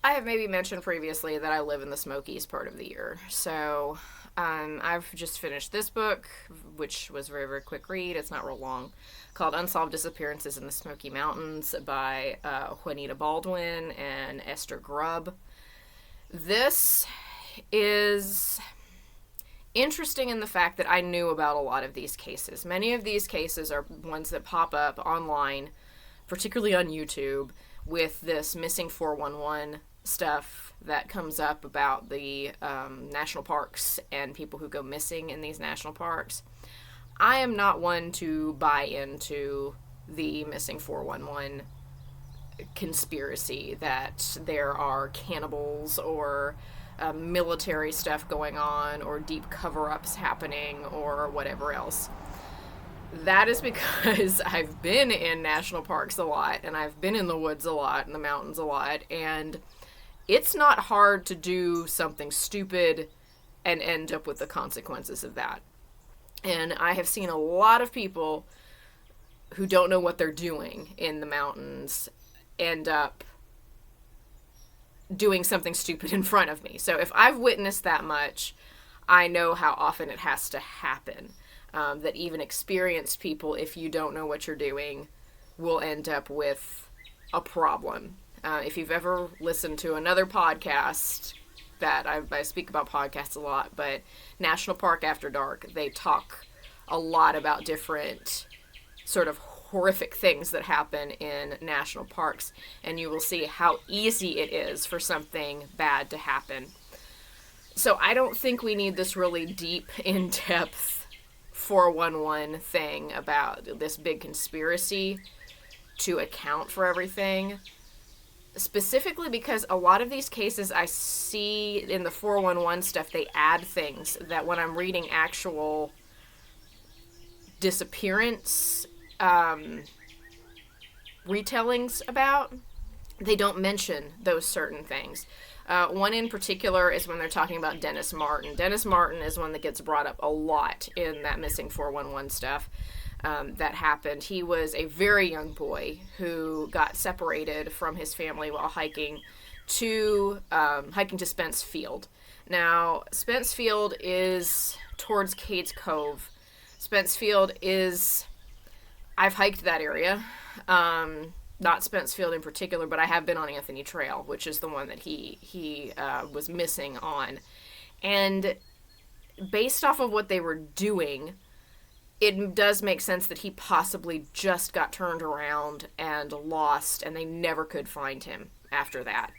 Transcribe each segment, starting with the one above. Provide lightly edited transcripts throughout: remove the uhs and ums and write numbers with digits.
I have maybe mentioned previously that I live in the Smokies part of the year. So I've just finished this book, which was a very, very quick read. It's not real long, called Unsolved Disappearances in the Smoky Mountains by Juanitta Baldwin and Esther Grubb. This is interesting in the fact that I knew about a lot of these cases. Many of these cases are ones that pop up online, particularly on YouTube, with this missing 411 stuff that comes up about the national parks and people who go missing in these national parks. I am not one to buy into the missing 411 conspiracy that there are cannibals or military stuff going on or deep cover-ups happening or whatever else. That is because I've been in national parks a lot, and I've been in the woods a lot, and the mountains a lot, and it's not hard to do something stupid and end up with the consequences of that. And I have seen a lot of people who don't know what they're doing in the mountains end up doing something stupid in front of me. So if I've witnessed that much, I know how often it has to happen. That even experienced people, if you don't know what you're doing, will end up with a problem. If you've ever listened to another podcast, that I speak about podcasts a lot, but National Park After Dark, they talk a lot about different sort of horrific things that happen in national parks, and you will see how easy it is for something bad to happen. So I don't think we need this really deep, in-depth 411 thing about this big conspiracy to account for everything. Specifically because a lot of these cases I see in the 411 stuff, they add things that when I'm reading actual disappearance retellings about, they don't mention those certain things. One in particular is when they're talking about Dennis Martin. Dennis Martin is one that gets brought up a lot in that missing 411 stuff that happened. He was a very young boy who got separated from his family while hiking to Spence Field. Now, Spence Field is towards Cades Cove. Spence Field is... I've hiked that area. Not Spence Field in particular, but I have been on Anthony Trail, which is the one that he was missing on. And based off of what they were doing, it does make sense that he possibly just got turned around and lost, and they never could find him after that.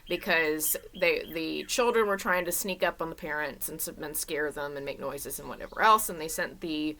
Because the children were trying to sneak up on the parents and scare them and make noises and whatever else, and they sent the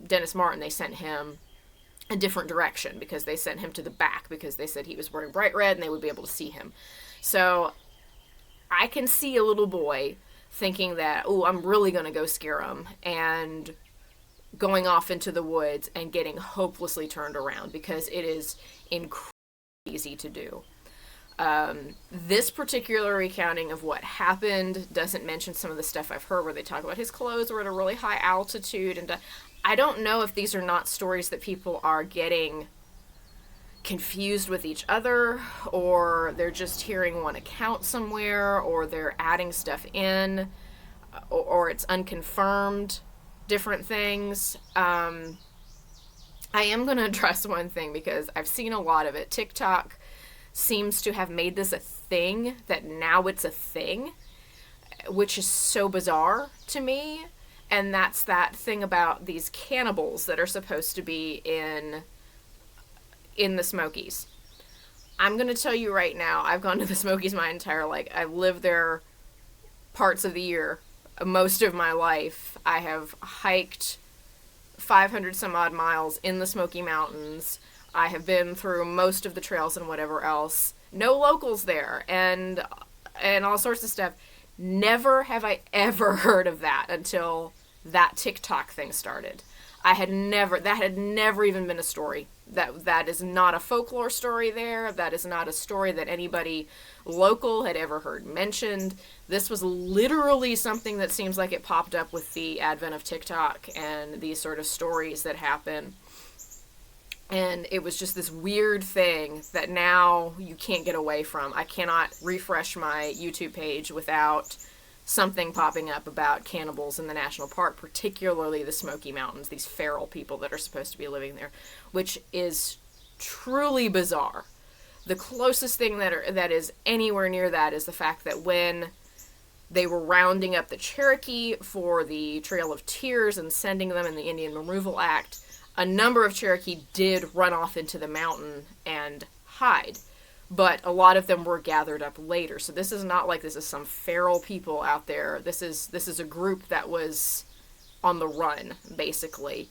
Dennis Martin, they sent him a different direction because they sent him to the back because they said he was wearing bright red and they would be able to see him. So I can see a little boy thinking that, oh, I'm really going to go scare him, and going off into the woods and getting hopelessly turned around because it is incredibly easy to do. This particular recounting of what happened doesn't mention some of the stuff I've heard where they talk about his clothes were at a really high altitude, and I don't know if these are not stories that people are getting confused with each other, or they're just hearing one account somewhere, or they're adding stuff in, or it's unconfirmed, different things. I am going to address one thing because I've seen a lot of it. TikTok seems to have made this a thing, that now it's a thing, which is so bizarre to me. And that's that thing about these cannibals that are supposed to be in the Smokies. I'm going to tell you right now, I've gone to the Smokies my entire life. I've lived there parts of the year, most of my life. I have hiked 500 some odd miles in the Smoky Mountains. I have been through most of the trails and whatever else. No locals there, and all sorts of stuff. Never have I ever heard of that until that TikTok thing started. That had never even been a story. That is not a folklore story there. That is not a story that anybody local had ever heard mentioned. This was literally something that seems like it popped up with the advent of TikTok and these sort of stories that happen And it was just this weird thing that now you can't get away from. I cannot refresh my YouTube page without something popping up about cannibals in the national park, particularly the Smoky Mountains, these feral people that are supposed to be living there, which is truly bizarre. The closest thing that is anywhere near that is the fact that when they were rounding up the Cherokee for the Trail of Tears and sending them in the Indian Removal Act, a number of Cherokee did run off into the mountain and hide. But a lot of them were gathered up later. So this is not like this is some feral people out there. This is a group that was on the run, basically.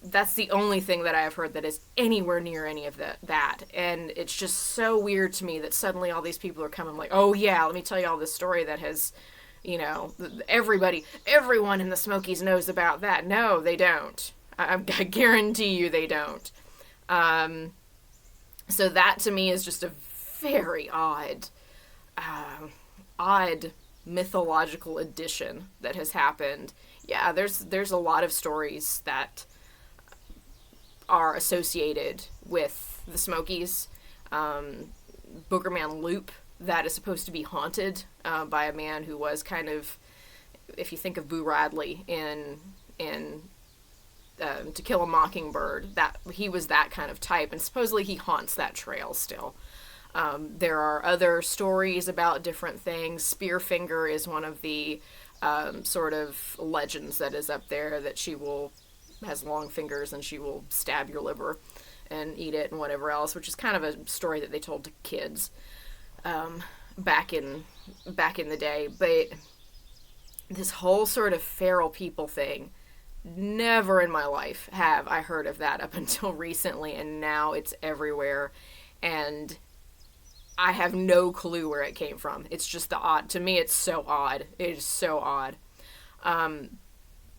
That's the only thing that I have heard that is anywhere near any of that. And it's just so weird to me that suddenly all these people are coming like, oh yeah, let me tell you all this story that has, everyone in the Smokies knows about that. No, they don't. I guarantee you they don't. So that to me is just a very odd mythological addition that has happened. Yeah, there's a lot of stories that are associated with the Smokies. Boogerman Loop, that is supposed to be haunted by a man who was kind of, if you think of Boo Radley in To Kill a Mockingbird, that he was that kind of type, and supposedly he haunts that trail still. There are other stories about different things. Spearfinger is one of the sort of legends that is up there, that she has long fingers and she will stab your liver and eat it and whatever else, which is kind of a story that they told to kids back in the day. But this whole sort of feral people thing, never in my life have I heard of that up until recently, and now it's everywhere, and I have no clue where it came from. It's just to me it's so odd. It is so odd.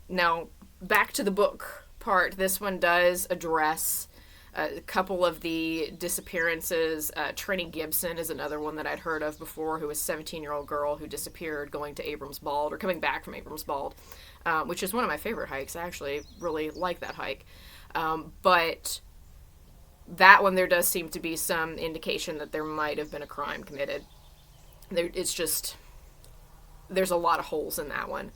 Now, back to the book part, this one does address a couple of the disappearances. Trini Gibson is another one that I'd heard of before, who was a 17-year-old girl who disappeared going to Abrams Bald, or coming back from Abrams Bald, which is one of my favorite hikes. I actually really like that hike. But that one, there does seem to be some indication that there might have been a crime committed. There's a lot of holes in that one.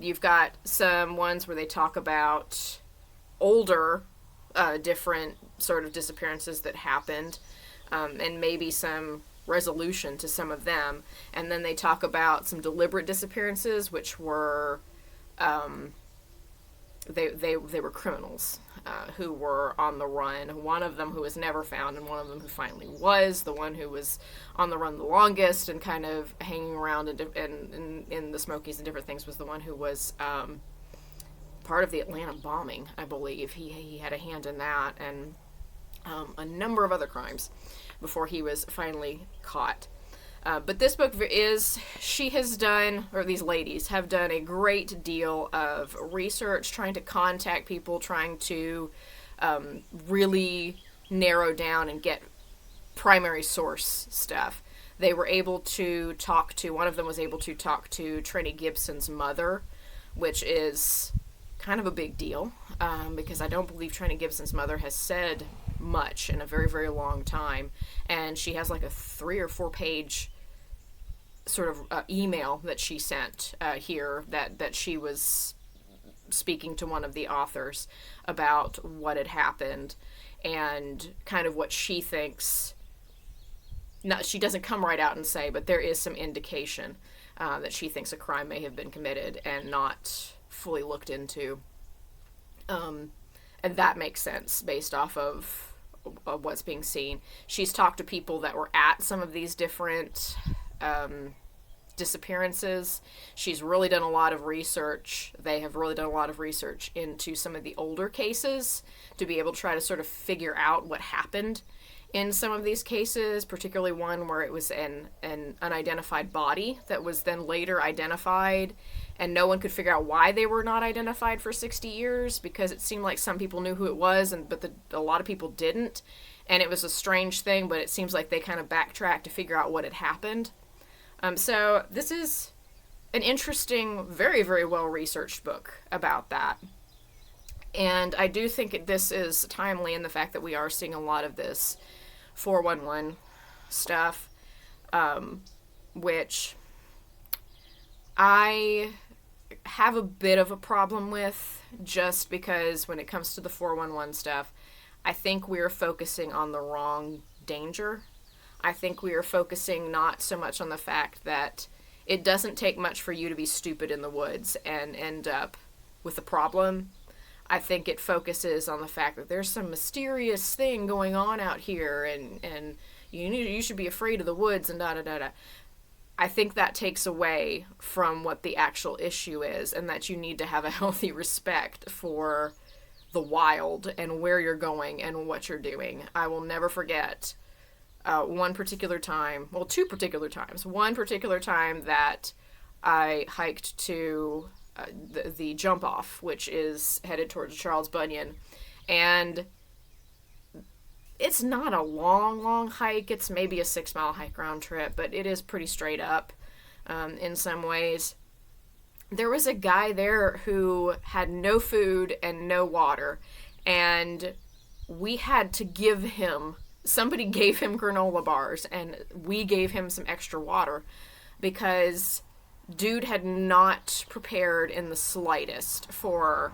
You've got some ones where they talk about older, different sort of disappearances that happened, and maybe some resolution to some of them. And then they talk about some deliberate disappearances, which were, they were criminals who were on the run. One of them who was never found, and one of them who finally was. The one who was on the run the longest and kind of hanging around in the Smokies and different things was the one who was part of the Atlanta bombing, I believe. He had a hand in that, and a number of other crimes before he was finally caught. But this book these ladies have done a great deal of research, trying to contact people, trying to really narrow down and get primary source stuff. They were able to one of them was able to talk to Trini Gibson's mother, which is kind of a big deal, because I don't believe Trini Gibson's mother has said much in a very, very long time. And she has like a 3 or 4 page sort of email that she sent here that she was speaking to one of the authors about what had happened and kind of what she thinks. She doesn't come right out and say, but there is some indication that she thinks a crime may have been committed and not fully looked into. And that makes sense based off of what's being seen. She's talked to people that were at some of these different disappearances. She's really done a lot of research. They have really done a lot of research into some of the older cases to be able to try to sort of figure out what happened in some of these cases, particularly one where it was an unidentified body that was then later identified, and no one could figure out why they were not identified for 60 years, because it seemed like some people knew who it was, but a lot of people didn't, and it was a strange thing, but it seems like they kind of backtracked to figure out what had happened. So this is an interesting, very, very well-researched book about that. And I do think this is timely in the fact that we are seeing a lot of this 411 stuff, which I have a bit of a problem with, just because when it comes to the 411 stuff, I think we are focusing on the wrong danger. I think we are focusing not so much on the fact that it doesn't take much for you to be stupid in the woods and end up with a problem. I think it focuses on the fact that there's some mysterious thing going on out here, and you should be afraid of the woods and da da da da. I think that takes away from what the actual issue is, and that you need to have a healthy respect for the wild and where you're going and what you're doing. I will never forget one particular time, well, two particular times. One particular time that I hiked to the jump off, which is headed towards Charles Bunyan, and it's not a long hike. It's maybe a 6-mile hike round trip, but it is pretty straight up in some ways. There was a guy there who had no food and no water, and we had to give him, somebody gave him granola bars, and we gave him some extra water, because dude had not prepared in the slightest for...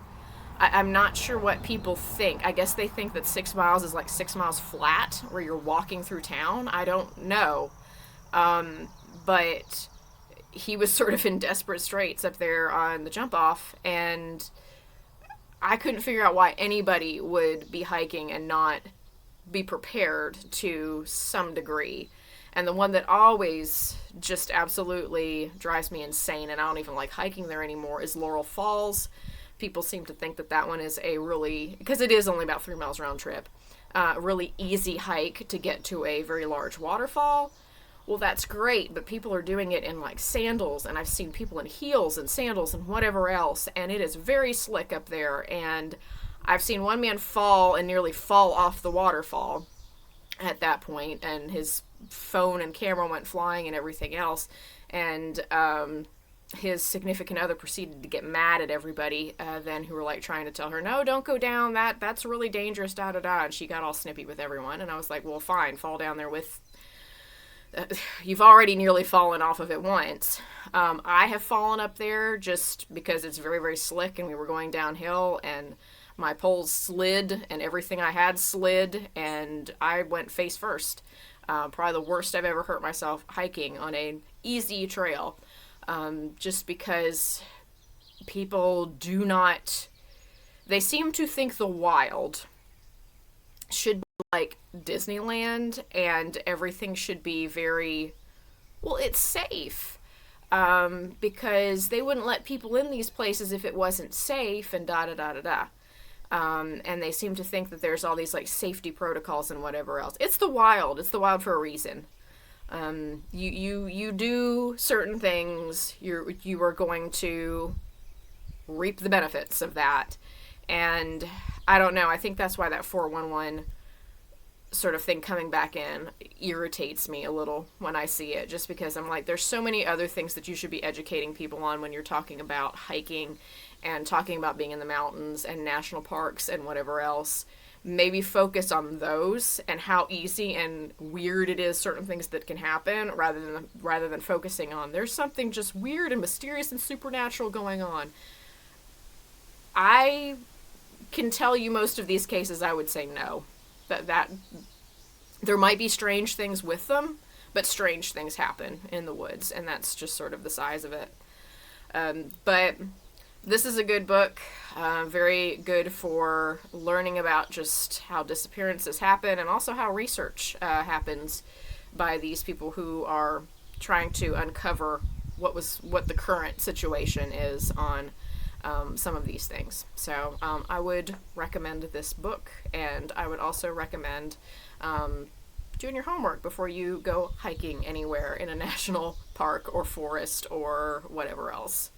I'm not sure what people think. I guess they think that 6 miles is like 6 miles flat, where you're walking through town. I don't know. But he was sort of in desperate straits up there on the jump off, and I couldn't figure out why anybody would be hiking and not be prepared to some degree. And the one that always just absolutely drives me insane, and I don't even like hiking there anymore, is Laurel Falls. People seem to think that that one is a really, because it is only about 3 miles round trip, really easy hike to get to a very large waterfall. Well, that's great, but people are doing it in like sandals, and I've seen people in heels and sandals and whatever else, and it is very slick up there, and I've seen one man fall and nearly fall off the waterfall at that point, and his phone and camera went flying and everything else, and his significant other proceeded to get mad at everybody then, who were like trying to tell her, no, don't go down, that's really dangerous, da da da, and she got all snippy with everyone. And I was like, well, fine, fall down there with you've already nearly fallen off of it once. I have fallen up there just because it's very, very slick, and we were going downhill, and my poles slid and everything I had slid, and I went face first. Probably the worst I've ever hurt myself hiking on an easy trail. Just because people do not, they seem to think the wild should be like Disneyland, and everything should be very, well, it's safe, because they wouldn't let people in these places if it wasn't safe, and da da da da da. And they seem to think that there's all these like safety protocols and whatever else. It's the wild for a reason. You do certain things, you are going to reap the benefits of that. And I don't know, I think that's why that 411 sort of thing coming back in irritates me a little when I see it, just because I'm like, there's so many other things that you should be educating people on when you're talking about hiking and talking about being in the mountains and national parks and whatever else. Maybe focus on those and how easy and weird it is, certain things that can happen, rather than focusing on there's something just weird and mysterious and supernatural going on. I can tell you most of these cases, I would say no. That there might be strange things with them, but strange things happen in the woods, and that's just sort of the size of it. But this is a good book, very good for learning about just how disappearances happen, and also how research happens by these people who are trying to uncover what the current situation is on some of these things. So I would recommend this book, and I would also recommend doing your homework before you go hiking anywhere in a national park or forest or whatever else.